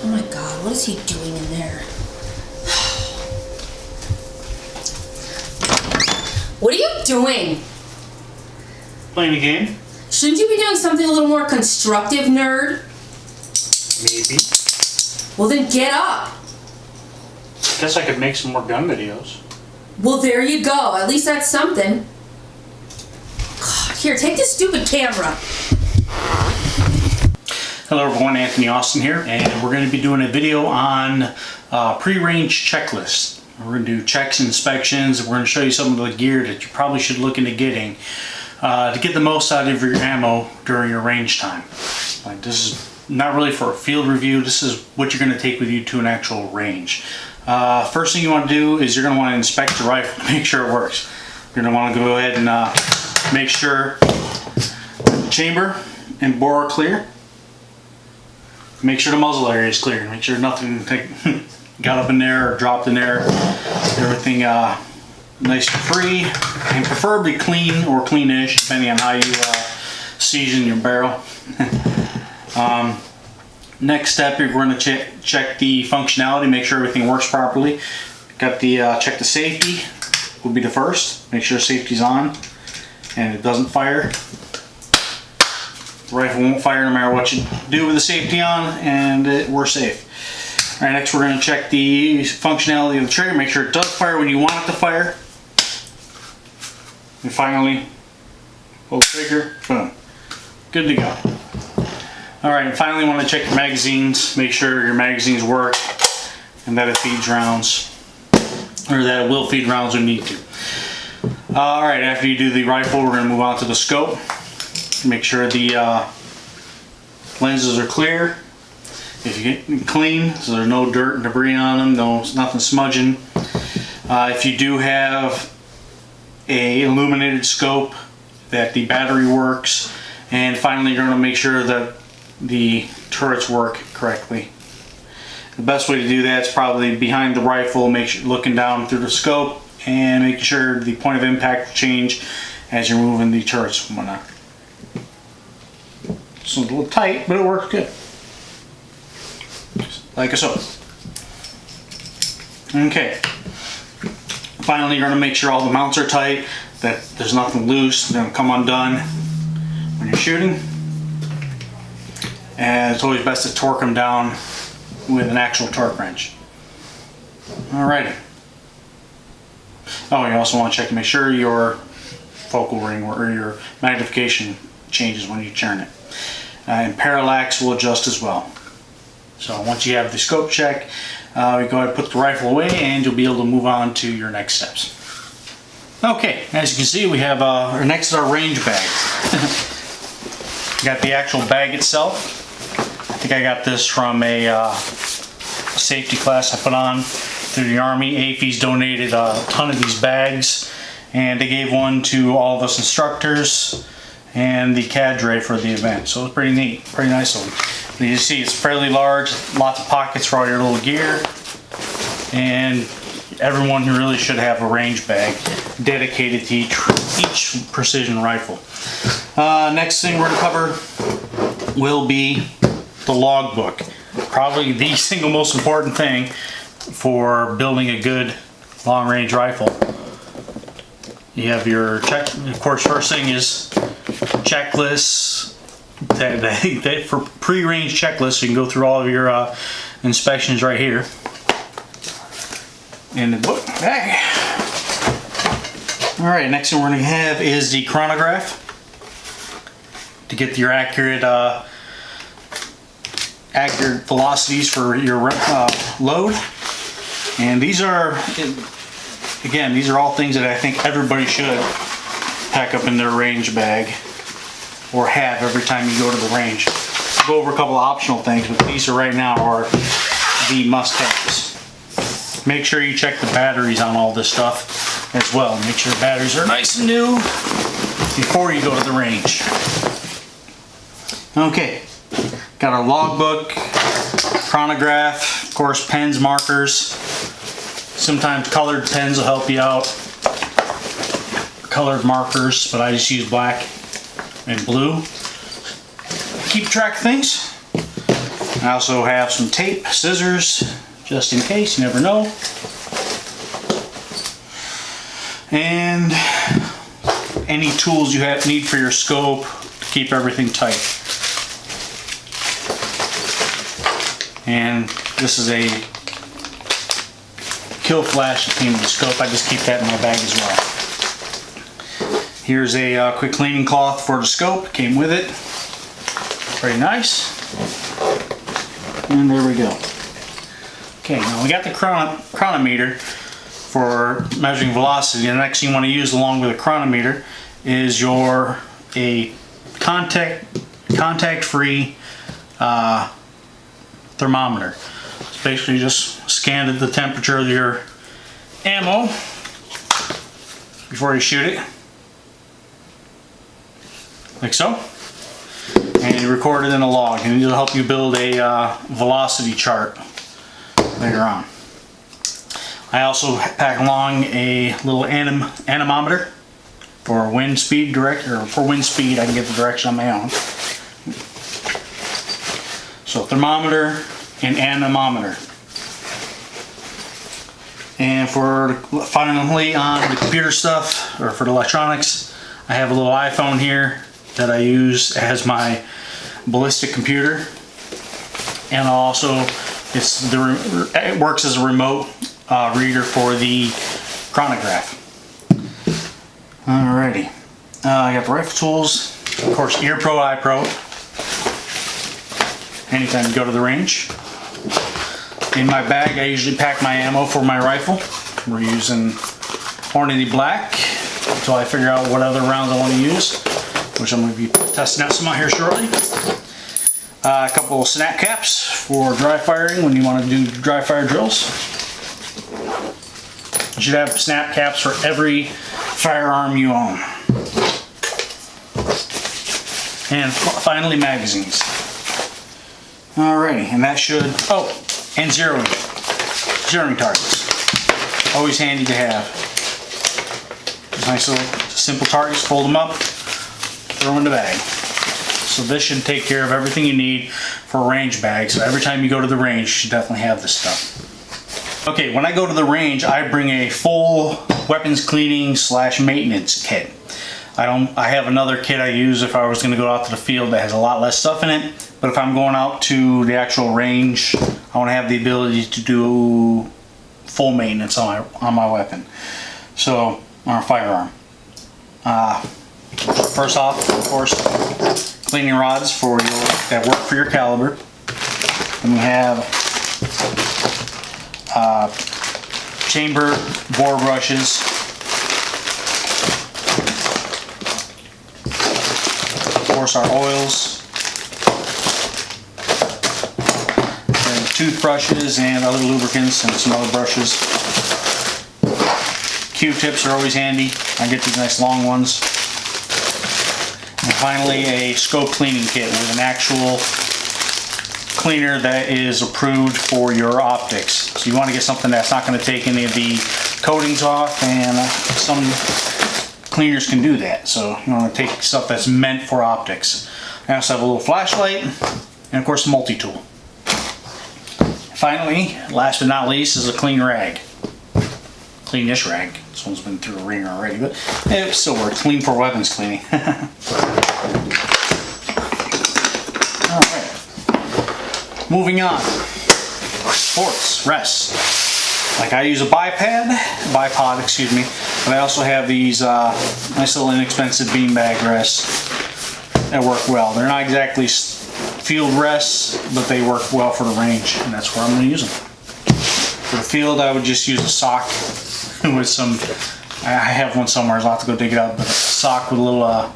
Oh my God, what is he doing in there? What are you doing? Playing a game? Shouldn't you be doing something a little more constructive, nerd? Maybe. Well then get up. Guess I could make some more gun videos. Well, there you go. At least that's something. God, here, take this stupid camera. Hello everyone, Anthony Austin here, and we're going to be doing a video on pre-range checklists. We're going to do checks and inspections. We're going to show you some of the gear that you probably should look into getting to get the most out of your ammo during your range time. Like, this is not really for a field review. This is what you're going to take with you to an actual range. First thing you want to do is you're going to want to inspect your rifle to make sure it works. You're going to want to go ahead and make sure the chamber and bore are clear. Make sure the muzzle area is clear. Make sure nothing got up in there or dropped in there. Everything nice and free, and preferably clean or cleanish, depending on how you season your barrel. Next step, you're going to check the functionality, make sure everything works properly. Got the check the safety will be the first. Make sure safety's on and it doesn't fire. The rifle won't fire no matter what you do with the safety on, and we're safe. Alright, next we're going to check the functionality of the trigger, make sure it does fire when you want it to fire. And finally, pull the trigger, boom. Good to go. Alright, and finally you want to check your magazines, make sure your magazines work and that it feeds rounds, or that it will feed rounds when you need to. Alright, after you do the rifle, we're going to move on to the scope. Make sure the lenses are clear. If you get clean, so there's no dirt and debris on them, nothing smudging. If you do have a illuminated scope, that the battery works, and finally you're going to make sure that the turrets work correctly. The best way to do that is probably behind the rifle, make sure looking down through the scope and making sure the point of impact will change as you're moving the turrets and whatnot. It's a little tight, but it works good. Like so. Okay. Finally, you're going to make sure all the mounts are tight, that there's nothing loose, they're going to come undone when you're shooting. And it's always best to torque them down with an actual torque wrench. Alrighty. Oh, you also want to check to make sure your focal ring or your magnification changes when you turn it. And parallax will adjust as well. So once you have the scope check, we go ahead and put the rifle away and you'll be able to move on to your next steps. Okay, as you can see, we have our next is our range bag. Got the actual bag itself. I think I got this from a safety class I put on through the Army. AFES donated a ton of these bags, and they gave one to all of us instructors and the cadre for the event. So it's pretty neat, pretty nice one. You see it's fairly large, lots of pockets for all your little gear, and everyone really should have a range bag dedicated to each precision rifle. Next thing we're going to cover will be the logbook. Probably the single most important thing for building a good long-range rifle. You have your check, of course, first thing is checklists. For pre-range checklists, you can go through all of your inspections right here in the book bag. Alright, next thing we're going to have is the chronograph to get your accurate velocities for your load. And these are, again, these are all things that I think everybody should pack up in their range bag or have every time you go to the range. We'll go over a couple of optional things, but these are right now are the must-haves. Make sure you check the batteries on all this stuff as well. Make sure the batteries are nice and new before you go to the range. Okay, got our logbook, chronograph, of course pens, markers. Sometimes colored pens will help you out. Colored markers, but I just use black and blue. Keep track of things. I also have some tape, scissors, just in case, you never know. And any tools you need for your scope to keep everything tight. And this is a kill flash to clean the scope. I just keep that in my bag as well. Here's a quick cleaning cloth for the scope. Came with it. Very nice. And there we go. Okay, now we got the chronometer for measuring velocity. The next thing you want to use along with a chronometer is a contact-free thermometer. It's basically just scan the temperature of your ammo before you shoot it, like so, and you record it in a log, and it'll help you build a velocity chart later on. I also pack along a little anemometer for wind speed I can get the direction on my own. So thermometer and anemometer. And finally on the computer stuff, or for the electronics, I have a little iPhone here that I use as my ballistic computer. And also it works as a remote reader for the chronograph. Alrighty, I got the rifle tools, of course, ear pro, eye pro. Anytime you go to the range. In my bag, I usually pack my ammo for my rifle. We're using Hornady Black until I figure out what other rounds I want to use, which I'm going to be testing out some out here shortly. A couple of snap caps for dry firing when you want to do dry fire drills. You should have snap caps for every firearm you own. And finally, magazines. Alrighty, and that should, and zeroing targets. Always handy to have. Nice little simple targets, fold them up, throw them in the bag. So this should take care of everything you need for a range bag. So every time you go to the range, you should definitely have this stuff. Okay, when I go to the range, I bring a full weapons cleaning / maintenance kit. I have another kit I use if I was going to go out to the field that has a lot less stuff in it. But if I'm going out to the actual range, I want to have the ability to do full maintenance on my weapon. So, on a firearm. First off, of course, cleaning rods that work for your caliber. Then we have chamber bore brushes. Of course, our oils. Toothbrushes and other lubricants and some other brushes. Q-tips are always handy. I get these nice long ones. And finally, a scope cleaning kit with an actual cleaner that is approved for your optics. So you want to get something that's not going to take any of the coatings off, and some cleaners can do that. So you want to take stuff that's meant for optics. I also have a little flashlight and of course a multi-tool. Finally, last but not least, is a clean rag. Clean-ish rag. This one's been through a ringer already, but it still works. Clean for weapons cleaning. Alright. Moving on. Sports, rest. Like I use a bipod, excuse me, but I also have these nice little inexpensive beanbag rests that work well. They're not exactly field rests, but they work well for the range, and that's where I'm going to use them. For the field, I would just use a sock with some, I have one somewhere, I'll have to go dig it up, but a sock with a little,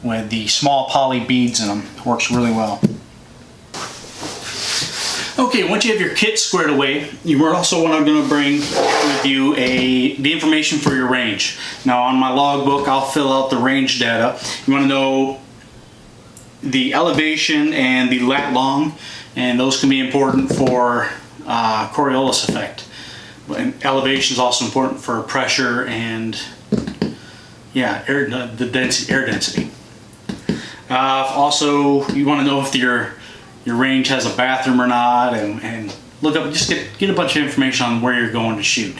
with the small poly beads in them. Works really well. Okay, once you have your kit squared away, you are also going to bring with you the information for your range. Now on my logbook, I'll fill out the range data. You want to know the elevation and the lat long, and those can be important for Coriolis effect. And elevation is also important for pressure and air density. Also, you want to know if your your range has a bathroom or not, and look up, just get a bunch of information on where you're going to shoot.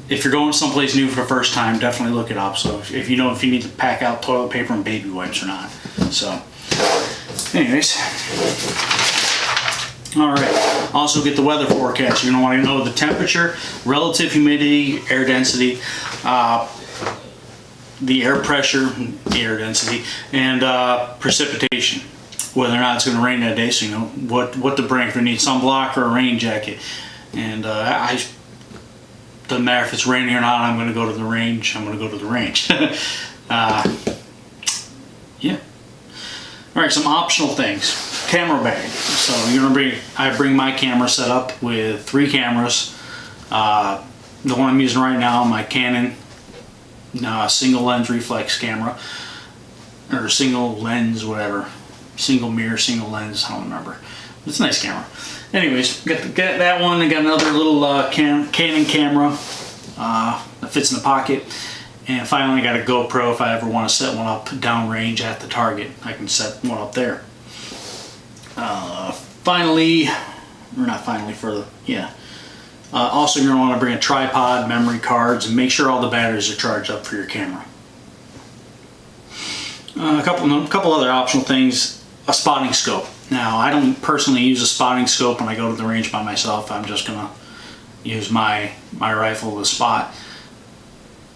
If you're going someplace new for the first time, definitely look it up. So if you know if you need to pack out toilet paper and baby wipes or not. So anyways, all right. Also get the weather forecast. You're gonna want to know the temperature, relative humidity, air density, the air pressure, the air density, and precipitation. Whether or not it's going to rain that day, so you know what to bring. If you need sunblock or a rain jacket. And doesn't matter if it's raining or not, I'm going to go to the range. I'm going to go to the range. Yeah. All right, some optional things. Camera bag. So you're going to bring. I bring my camera set up with 3 cameras. The one I'm using right now, my Canon single lens reflex camera, or single lens, whatever. Single mirror, single lens, I don't remember. It's a nice camera. Anyways, got that one. I got another little Canon camera that fits in the pocket. And finally, I got a GoPro if I ever want to set one up downrange at the target. I can set one up there. Finally, or not finally, further, yeah. Also, you're going to want to bring a tripod, memory cards, and make sure all the batteries are charged up for your camera. A couple other optional things. A spotting scope. Now, I don't personally use a spotting scope when I go to the range by myself. I'm just gonna use my rifle to spot.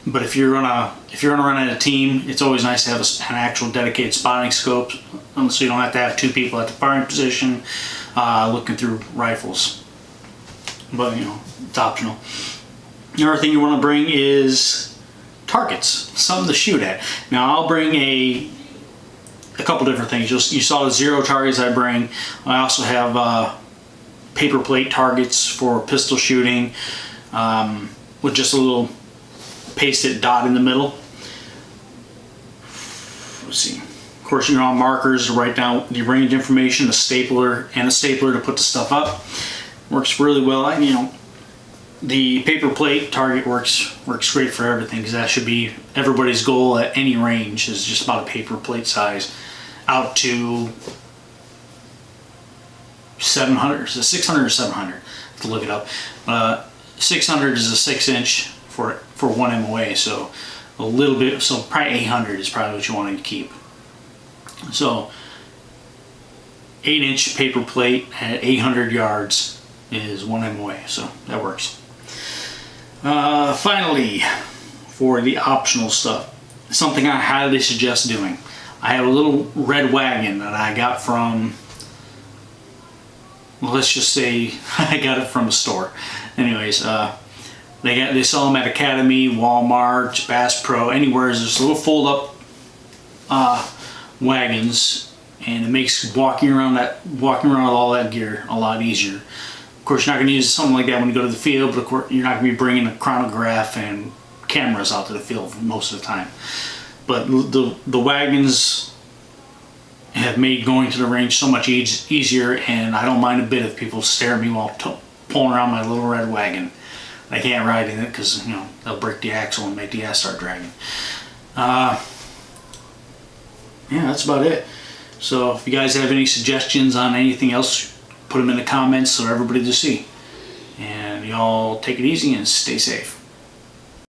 But if you're gonna run at a team, it's always nice to have an actual dedicated spotting scope, so you don't have to have 2 people at the firing position looking through rifles. But you know, it's optional. The other thing you want to bring is targets, something to shoot at. Now, I'll bring a couple different things. You saw the 0 targets I bring. I also have paper plate targets for pistol shooting with just a little pasted dot in the middle. Let's see. Of course, you're on markers to write down the range information, a stapler to put the stuff up. Works really well. You know, the paper plate target works great for everything, because that should be everybody's goal at any range, is just about a paper plate size out to 700. So 600 or 700. I have to look it up. 600 is a 6-inch for 1 MOA. So a little bit. So probably 800 is probably what you want to keep. So 8-inch paper plate at 800 yards is 1 MOA. So that works. Finally, for the optional stuff, something I highly suggest doing. I have a little red wagon that I got from, well, let's just say I got it from a store. Anyways, they sell them at Academy, Walmart, Bass Pro, anywhere. There's just little fold-up wagons, and it makes walking around with all that gear a lot easier. Of course, you're not going to use something like that when you go to the field, but of course, you're not going to be bringing a chronograph and cameras out to the field most of the time. But the wagons have made going to the range so much easier, and I don't mind a bit if people stare at me while pulling around my little red wagon. I can't ride in it because, you know, they'll break the axle and make the ass start dragging. Yeah, that's about it. So if you guys have any suggestions on anything else, put them in the comments so everybody to see. And y'all take it easy and stay safe.